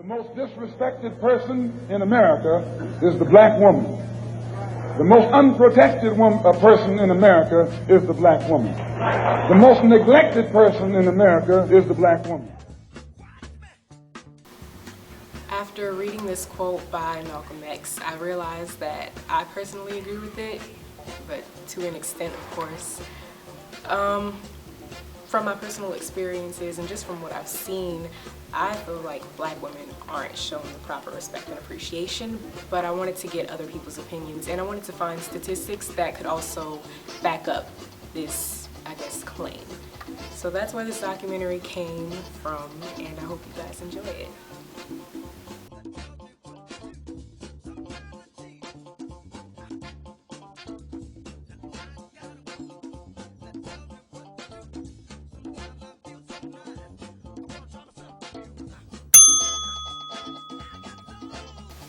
The most disrespected person in America is the black woman. The most unprotected person in America is the black woman. The most neglected person in America is the black woman. After reading this quote by Malcolm X, I realized that I personally agree with it, but to an extent, of course. From my personal experiences and just from what I've seen, I feel like black women aren't shown the proper respect and appreciation, but I wanted to get other people's opinions, and I wanted to find statistics that could also back up this, I guess, claim. So that's where this documentary came from, and I hope you guys enjoy it.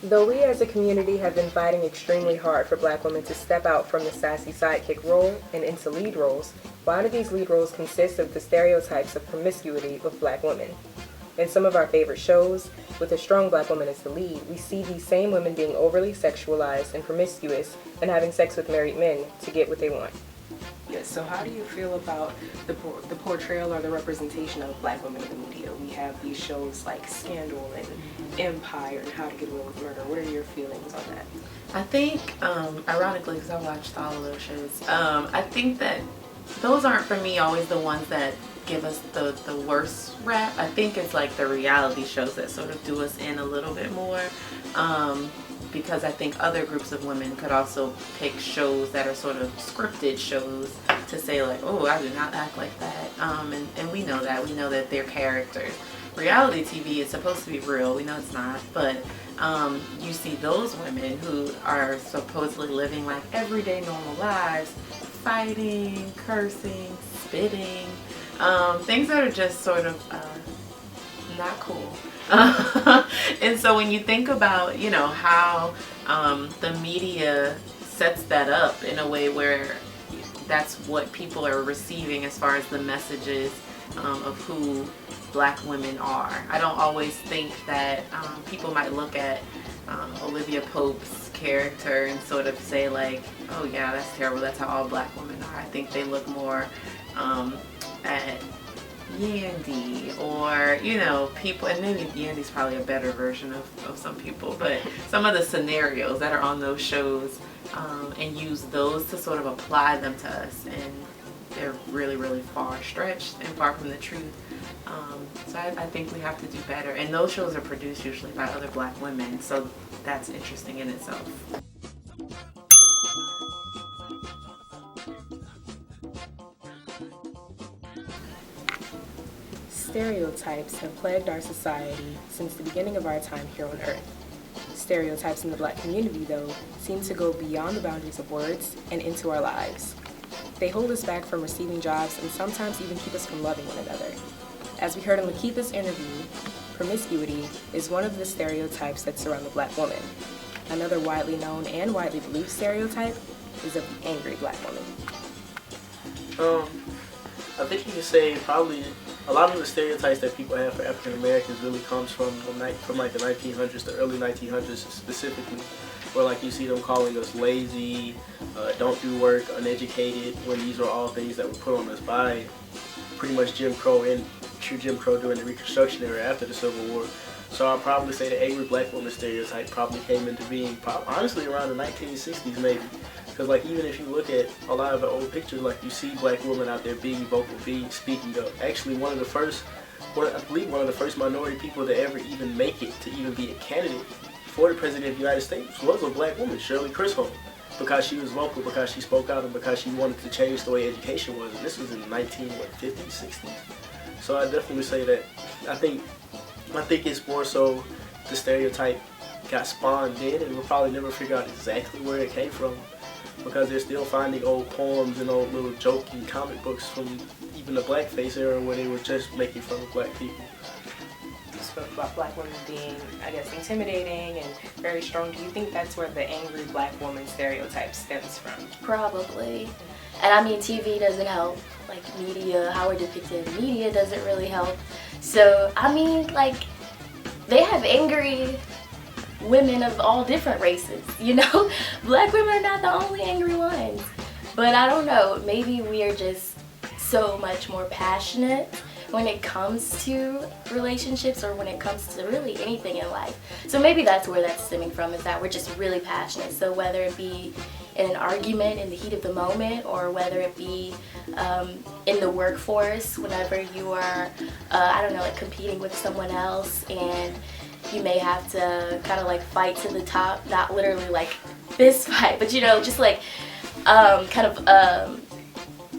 Though we as a community have been fighting extremely hard for black women to step out from the sassy sidekick role and into lead roles, one of these lead roles consists of the stereotypes of promiscuity of black women. In some of our favorite shows, with a strong black woman as the lead, we see these same women being overly sexualized and promiscuous and having sex with married men to get what they want. Yes, so how do you feel about the portrayal or the representation of black women in the media? We have these shows like Scandal and Empire and How to Get Away with Murder. What are your feelings on that? I think, ironically, because I watched all of those shows, I think that those aren't for me always the ones that give us the worst rap. I think it's like the reality shows that sort of do us in a little bit more. Because I think other groups of women could also pick shows that are sort of scripted shows to say like, oh, I do not act like that. And we know that they're characters. Reality TV is supposed to be real. We know it's not, but you see those women who are supposedly living like everyday normal lives, fighting, cursing, spitting, things that are just sort of not cool. And so when you think about, how the media sets that up in a way where that's what people are receiving as far as the messages of who black women are. I don't always think that people might look at Olivia Pope's character and sort of say like, oh yeah, that's terrible, that's how all black women are. I think they look more at Yandy or people, and maybe Yandy's probably a better version of some people, but some of the scenarios that are on those shows and use those to sort of apply them to us, and they're really, really far stretched and far from the truth. So I think we have to do better, and those shows are produced usually by other black women, so that's interesting in itself. Stereotypes have plagued our society since the beginning of our time here on Earth. Stereotypes in the black community, though, seem to go beyond the boundaries of words and into our lives. They hold us back from receiving jobs and sometimes even keep us from loving one another. As we heard in Lakeitha's interview, promiscuity is one of the stereotypes that surround the black woman. Another widely known and widely believed stereotype is of the angry black woman. I think you could say probably a lot of the stereotypes that people have for African Americans really comes from like the 1900s, the early 1900s specifically, where like you see them calling us lazy, don't do work, uneducated, when these are all things that were put on us by pretty much Jim Crow and true Jim Crow during the Reconstruction era after the Civil War. So I'll probably say the angry black woman stereotype probably came into being honestly around the 1960s maybe. Because like even if you look at a lot of the old pictures, like you see black women out there being vocal, speaking up. Actually I believe one of the first minority people to ever even make it to even be a candidate for the President of the United States was a black woman, Shirley Chisholm, because she was vocal, because she spoke out, and because she wanted to change the way education was. And this was in the 1950s, 60s. So I definitely say that I think it's more so the stereotype got spawned in, and we'll probably never figure out exactly where it came from, because they're still finding old poems and old little joking comic books from even the blackface era where they were just making fun of black people. You spoke about black women being, I guess, intimidating and very strong. Do you think that's where the angry black woman stereotype stems from? Probably. And I mean, TV doesn't help. Like media, how we're depicted in media doesn't really help. So, I mean, like, they have angry women of all different races, you know? Black women are not the only angry ones. But I don't know, maybe we are just so much more passionate when it comes to relationships or when it comes to really anything in life. So maybe that's where that's stemming from, is that we're just really passionate. So whether it be in an argument in the heat of the moment, or whether it be in the workforce whenever you are, I don't know, like competing with someone else and you may have to kind of like fight to the top, not literally like fist fight, but you know, just like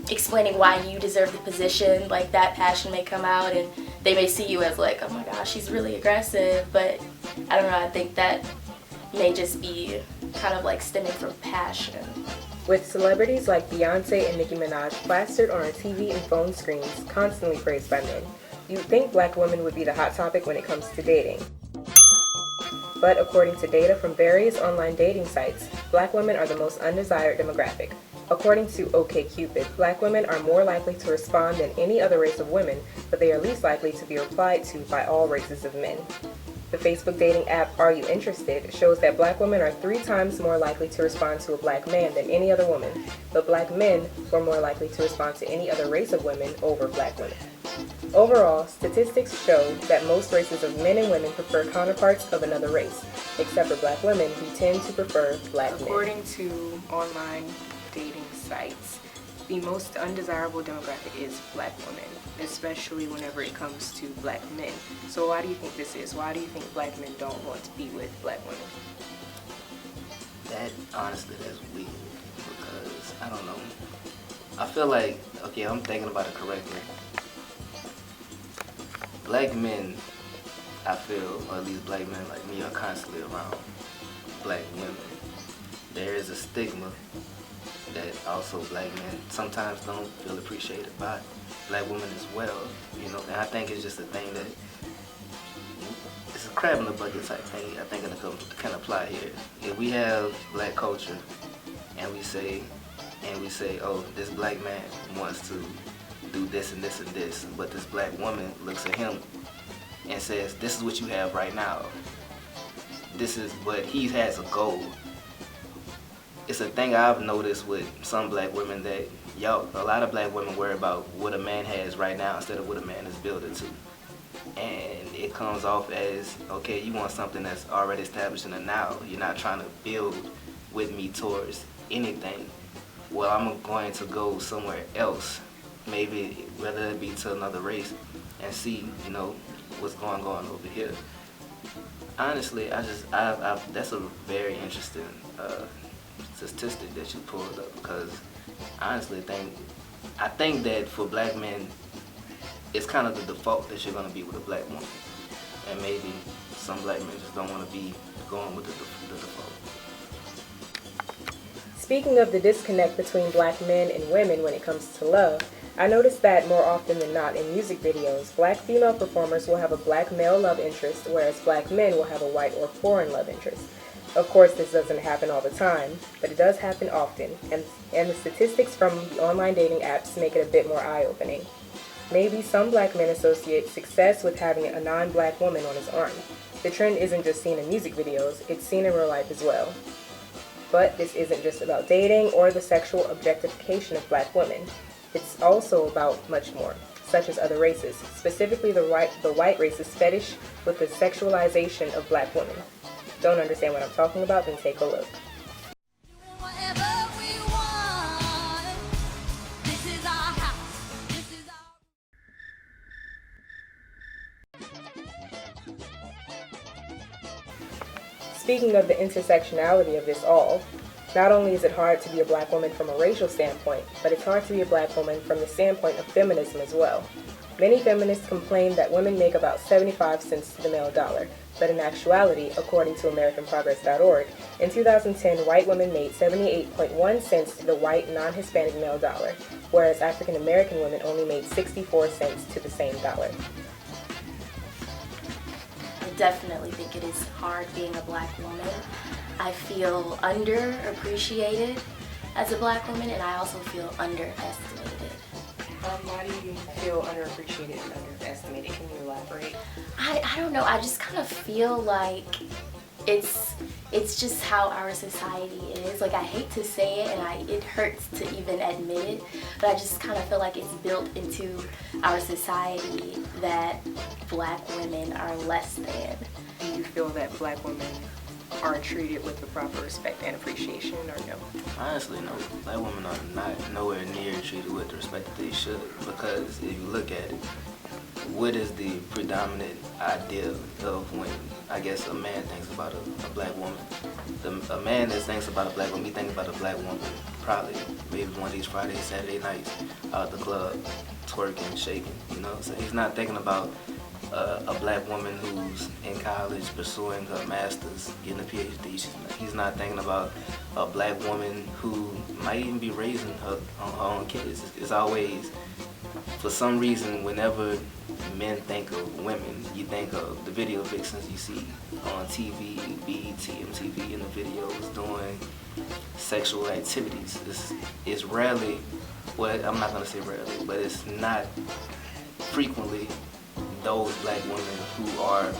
explaining why you deserve the position, like that passion may come out and they may see you as like, oh my gosh, she's really aggressive, but I don't know, I think that may just be kind of like stemming from passion. With celebrities like Beyonce and Nicki Minaj plastered on our TV and phone screens, constantly praised by men, you'd think black women would be the hot topic when it comes to dating. But according to data from various online dating sites, black women are the most undesired demographic. According to OkCupid, black women are more likely to respond than any other race of women, but they are least likely to be replied to by all races of men. The Facebook dating app Are You Interested shows that black women are 3 times more likely to respond to a black man than any other woman, but black men were more likely to respond to any other race of women over black women. Overall, statistics show that most races of men and women prefer counterparts of another race, except for black women who tend to prefer black men. According to online dating sites, the most undesirable demographic is black women, especially whenever it comes to black men. So why do you think this is? Why do you think black men don't want to be with black women? That, honestly, that's weird, because, I don't know, I feel like, okay, I'm thinking about it correctly. Black men, I feel, or at least black men like me, are constantly around black women. There is a stigma that also black men sometimes don't feel appreciated by black women as well, you know, and I think it's just a thing that, it's a crab in the bucket type thing, I think it can apply here. If we have black culture and we say, oh, this black man wants to do this and this and this, but this black woman looks at him and says, this is what you have right now. This is what he has a goal. It's a thing I've noticed with some black women that, a lot of black women worry about what a man has right now instead of what a man is building to. And it comes off as, okay, you want something that's already established in the now. You're not trying to build with me towards anything. Well, I'm going to go somewhere else, maybe whether it be to another race, and see, you know, what's going on over here. Honestly, that's a very interesting statistic that you pulled up, because honestly, I think that for black men, it's kind of the default that you're going to be with a black woman, and maybe some black men just don't want to be going with the default. Speaking of the disconnect between black men and women when it comes to love, I noticed that more often than not in music videos, black female performers will have a black male love interest, whereas black men will have a white or foreign love interest. Of course, this doesn't happen all the time, but it does happen often, and the statistics from the online dating apps make it a bit more eye-opening. Maybe some black men associate success with having a non-black woman on his arm. The trend isn't just seen in music videos, it's seen in real life as well. But this isn't just about dating or the sexual objectification of black women. It's also about much more, such as other races, specifically the white race's fetish with the sexualization of black women. Don't understand what I'm talking about? Then take a look. Speaking of the intersectionality of this all, not only is it hard to be a black woman from a racial standpoint, but it's hard to be a black woman from the standpoint of feminism as well. Many feminists complain that women make about 75 cents to the male dollar, but in actuality, according to AmericanProgress.org, in 2010, white women made 78.1 cents to the white non-Hispanic male dollar, whereas African American women only made 64 cents to the same dollar. I definitely think it is hard being a black woman. I feel underappreciated as a black woman, and I also feel underestimated. Why do you feel underappreciated and underestimated? Can you elaborate? I don't know. I just kind of feel like it's just how our society is. Like, I hate to say it, and it hurts to even admit it, but I just kind of feel like it's built into our society that black women are less than. Do you feel that black women are treated with the proper respect and appreciation, or no? Honestly, no. Black women are not nowhere near treated with the respect that they should, because if you look at it, what is the predominant idea of when, I guess, a man thinks about a black woman? A man that thinks about a black woman, he thinks about a black woman probably maybe one of these Friday, Saturday nights out at the club, twerking, shaking, you know? So he's not thinking about a black woman who's in college pursuing her master's, getting a PhD. He's not thinking about a black woman who might even be raising her own kids. It's always, for some reason, whenever men think of women, you think of the video vixens you see on TV, BET, MTV, in the videos doing sexual activities. It's rarely, well, I'm not going to say rarely, but it's not frequently those black women who are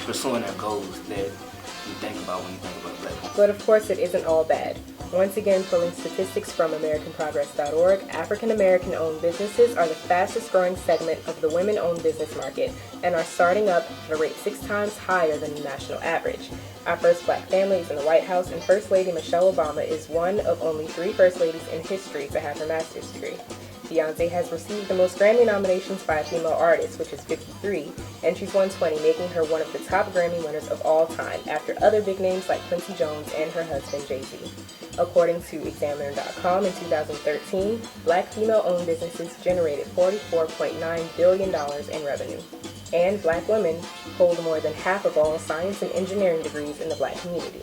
pursuing their goals that you think about when you think about black women. But of course it isn't all bad. Once again, pulling statistics from AmericanProgress.org, African American owned businesses are the fastest growing segment of the women owned business market and are starting up at a rate 6 times higher than the national average. Our first black family is in the White House, and First Lady Michelle Obama is one of only 3 First Ladies in history to have her master's degree. Beyonce has received the most Grammy nominations by a female artist, which is 53, and she's won 20, making her one of the top Grammy winners of all time, after other big names like Quincy Jones and her husband Jay-Z. According to Examiner.com, in 2013, black female-owned businesses generated $44.9 billion in revenue. And black women hold more than half of all science and engineering degrees in the black community.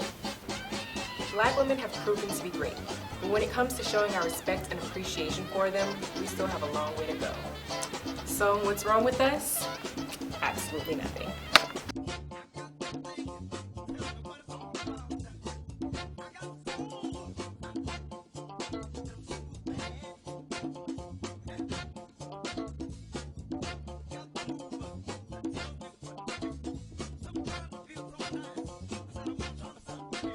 Black women have proven to be great, but when it comes to showing our respect and appreciation for them, we still have a long way to go. So what's wrong with us? Absolutely nothing.